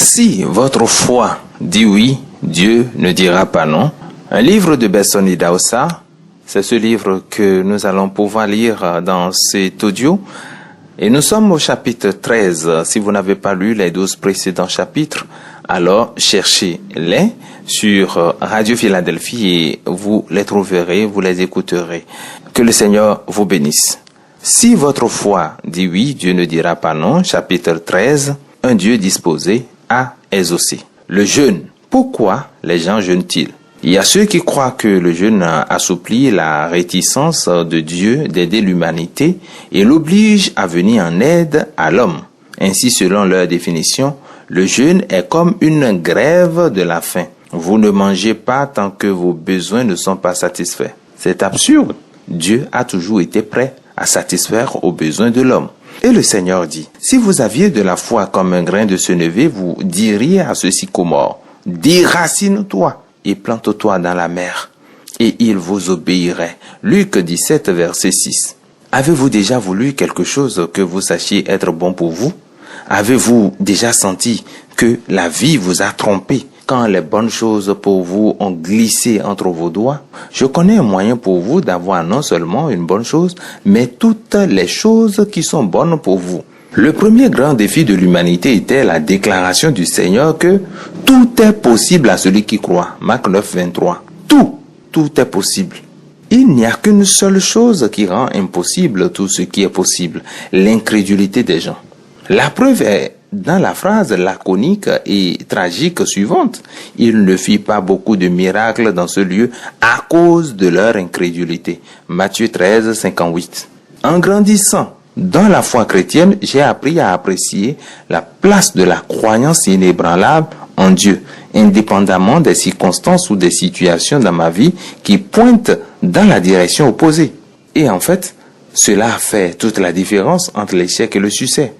Si votre foi dit oui, Dieu ne dira pas non. Un livre de Besson Idahosa, c'est ce livre que nous allons pouvoir lire dans cet audio. Et nous sommes au chapitre 13. Si vous n'avez pas lu les 12 précédents chapitres, alors cherchez-les sur Radio Philadelphie et vous les trouverez, vous les écouterez. Que le Seigneur vous bénisse. Si votre foi dit oui, Dieu ne dira pas non. Chapitre 13. Un Dieu disposé à exaucer. Le jeûne. Pourquoi les gens jeûnent-ils? Il y a ceux qui croient que le jeûne assouplit la réticence de Dieu d'aider l'humanité et l'oblige à venir en aide à l'homme. Ainsi, selon leur définition, le jeûne est comme une grève de la faim. Vous ne mangez pas tant que vos besoins ne sont pas satisfaits. C'est absurde. Dieu a toujours été prêt à satisfaire aux besoins de l'homme. Et le Seigneur dit, si vous aviez de la foi comme un grain de sénévé, vous diriez à ce sycomore, déracine-toi et plante-toi dans la mer, et il vous obéirait. Luc 17, verset 6. Avez-vous déjà voulu quelque chose que vous sachiez être bon pour vous? Avez-vous déjà senti que la vie vous a trompé quand les bonnes choses pour vous ont glissé entre vos doigts? Je connais un moyen pour vous d'avoir non seulement une bonne chose, mais toutes les choses qui sont bonnes pour vous. Le premier grand défi de l'humanité était la déclaration du Seigneur que tout est possible à celui qui croit. Marc 9, 23. Tout est possible. Il n'y a qu'une seule chose qui rend impossible tout ce qui est possible, l'incrédulité des gens. La preuve est dans la phrase laconique et tragique suivante. Il ne fit pas beaucoup de miracles dans ce lieu à cause de leur incrédulité. Matthieu 13, 58. En grandissant dans la foi chrétienne, j'ai appris à apprécier la place de la croyance inébranlable en Dieu, indépendamment des circonstances ou des situations dans ma vie qui pointent dans la direction opposée. Et en fait, cela fait toute la différence entre l'échec et le succès.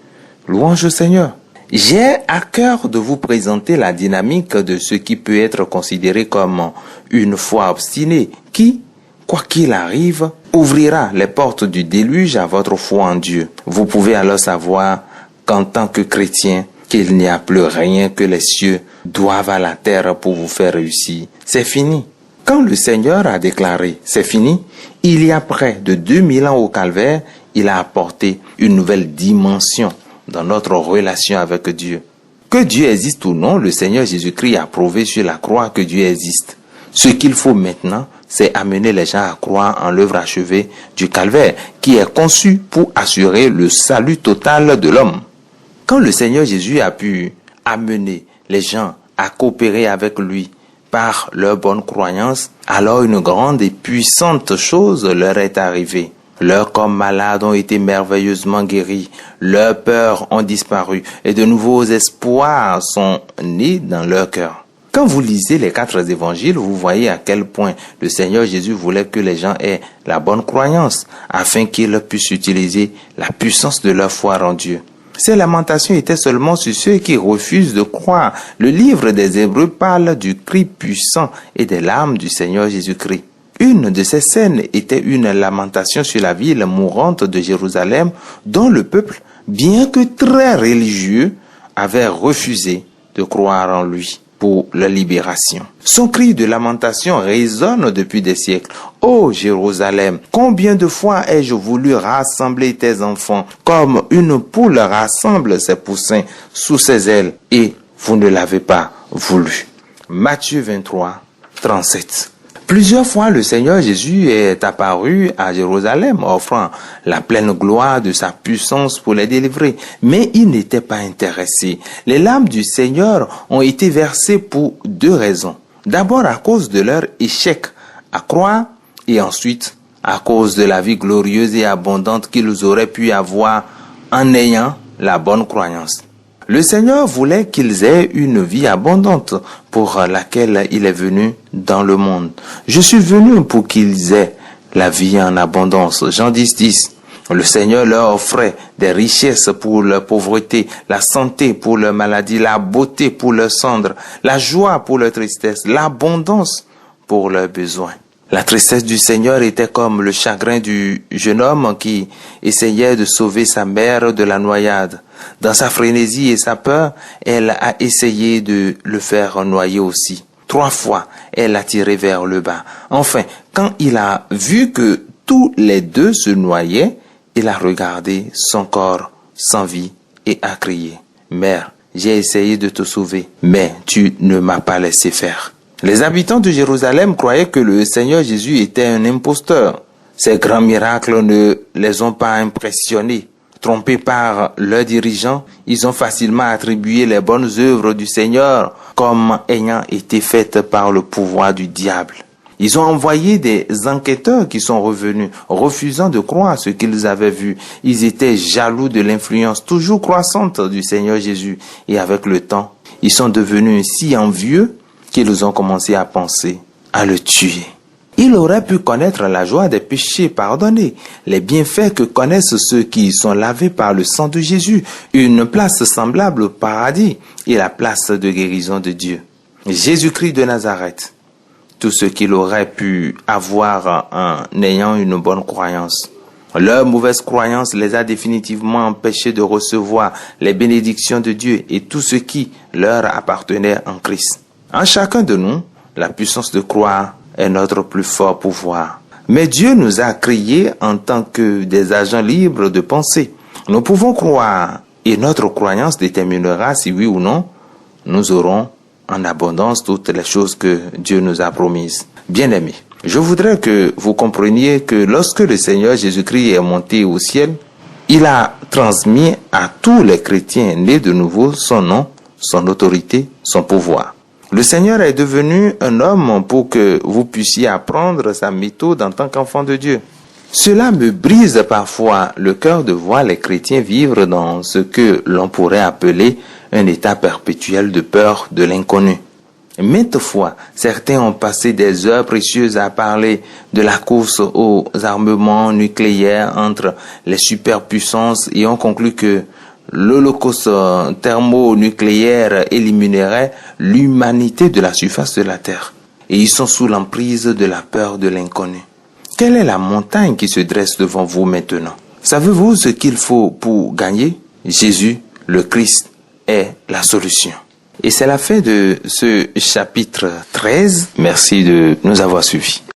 Louange au Seigneur. J'ai à cœur de vous présenter la dynamique de ce qui peut être considéré comme une foi obstinée qui, quoi qu'il arrive, ouvrira les portes du déluge à votre foi en Dieu. Vous pouvez alors savoir qu'en tant que chrétien, qu'il n'y a plus rien que les cieux doivent à la terre pour vous faire réussir. C'est fini. Quand le Seigneur a déclaré « c'est fini », il y a près de 2000 ans au calvaire, il a apporté une nouvelle dimension dans notre relation avec Dieu. Que Dieu existe ou non, le Seigneur Jésus-Christ a prouvé sur la croix que Dieu existe. Ce qu'il faut maintenant, c'est amener les gens à croire en l'œuvre achevée du calvaire, qui est conçue pour assurer le salut total de l'homme. Quand le Seigneur Jésus a pu amener les gens à coopérer avec lui par leur bonne croyance, alors une grande et puissante chose leur est arrivée. Leurs corps malades ont été merveilleusement guéris, leurs peurs ont disparu et de nouveaux espoirs sont nés dans leur cœur. Quand vous lisez les 4 évangiles, vous voyez à quel point le Seigneur Jésus voulait que les gens aient la bonne croyance afin qu'ils puissent utiliser la puissance de leur foi en Dieu. Ces lamentations étaient seulement sur ceux qui refusent de croire. Le livre des Hébreux parle du cri puissant et des larmes du Seigneur Jésus-Christ. Une de ces scènes était une lamentation sur la ville mourante de Jérusalem dont le peuple, bien que très religieux, avait refusé de croire en lui pour la libération. Son cri de lamentation résonne depuis des siècles. Ô Jérusalem, combien de fois ai-je voulu rassembler tes enfants comme une poule rassemble ses poussins sous ses ailes et vous ne l'avez pas voulu. Matthieu 23, 37. Plusieurs fois, le Seigneur Jésus est apparu à Jérusalem, offrant la pleine gloire de sa puissance pour les délivrer. Mais il n'était pas intéressé. Les larmes du Seigneur ont été versées pour 2 raisons. D'abord à cause de leur échec à croire et ensuite à cause de la vie glorieuse et abondante qu'ils auraient pu avoir en ayant la bonne croyance. Le Seigneur voulait qu'ils aient une vie abondante pour laquelle il est venu dans le monde. Je suis venu pour qu'ils aient la vie en abondance. Jean 10, 10. Le Seigneur leur offrait des richesses pour leur pauvreté, la santé pour leur maladie, la beauté pour leur cendre, la joie pour leur tristesse, l'abondance pour leurs besoins. La tristesse du Seigneur était comme le chagrin du jeune homme qui essayait de sauver sa mère de la noyade. Dans sa frénésie et sa peur, elle a essayé de le faire noyer aussi. 3 fois, elle l'a tiré vers le bas. Enfin, quand il a vu que tous les deux se noyaient, il a regardé son corps sans vie et a crié, « Mère, j'ai essayé de te sauver, mais tu ne m'as pas laissé faire. » Les habitants de Jérusalem croyaient que le Seigneur Jésus était un imposteur. Ces grands miracles ne les ont pas impressionnés. Trompés par leurs dirigeants, ils ont facilement attribué les bonnes œuvres du Seigneur comme ayant été faites par le pouvoir du diable. Ils ont envoyé des enquêteurs qui sont revenus, refusant de croire ce qu'ils avaient vu. Ils étaient jaloux de l'influence toujours croissante du Seigneur Jésus. Et avec le temps, ils sont devenus si envieux qu'ils ont commencé à penser à le tuer. Il aurait pu connaître la joie des péchés pardonnés, les bienfaits que connaissent ceux qui sont lavés par le sang de Jésus, une place semblable au paradis et la place de guérison de Dieu. Jésus-Christ de Nazareth, tout ce qu'il aurait pu avoir en ayant une bonne croyance. Leur mauvaise croyance les a définitivement empêchés de recevoir les bénédictions de Dieu et tout ce qui leur appartenait en Christ. En chacun de nous, la puissance de croire est notre plus fort pouvoir. Mais Dieu nous a créés en tant que des agents libres de penser. Nous pouvons croire et notre croyance déterminera si oui ou non nous aurons en abondance toutes les choses que Dieu nous a promises. Bien-aimés, je voudrais que vous compreniez que lorsque le Seigneur Jésus-Christ est monté au ciel, il a transmis à tous les chrétiens nés de nouveau son nom, son autorité, son pouvoir. Le Seigneur est devenu un homme pour que vous puissiez apprendre sa méthode en tant qu'enfant de Dieu. Cela me brise parfois le cœur de voir les chrétiens vivre dans ce que l'on pourrait appeler un état perpétuel de peur de l'inconnu. Maintes fois, certains ont passé des heures précieuses à parler de la course aux armements nucléaires entre les superpuissances et ont conclu que l'holocauste thermonucléaire éliminerait l'humanité de la surface de la Terre. Et ils sont sous l'emprise de la peur de l'inconnu. Quelle est la montagne qui se dresse devant vous maintenant? Savez-vous ce qu'il faut pour gagner? Jésus, le Christ, est la solution. Et c'est la fin de ce chapitre 13. Merci de nous avoir suivis.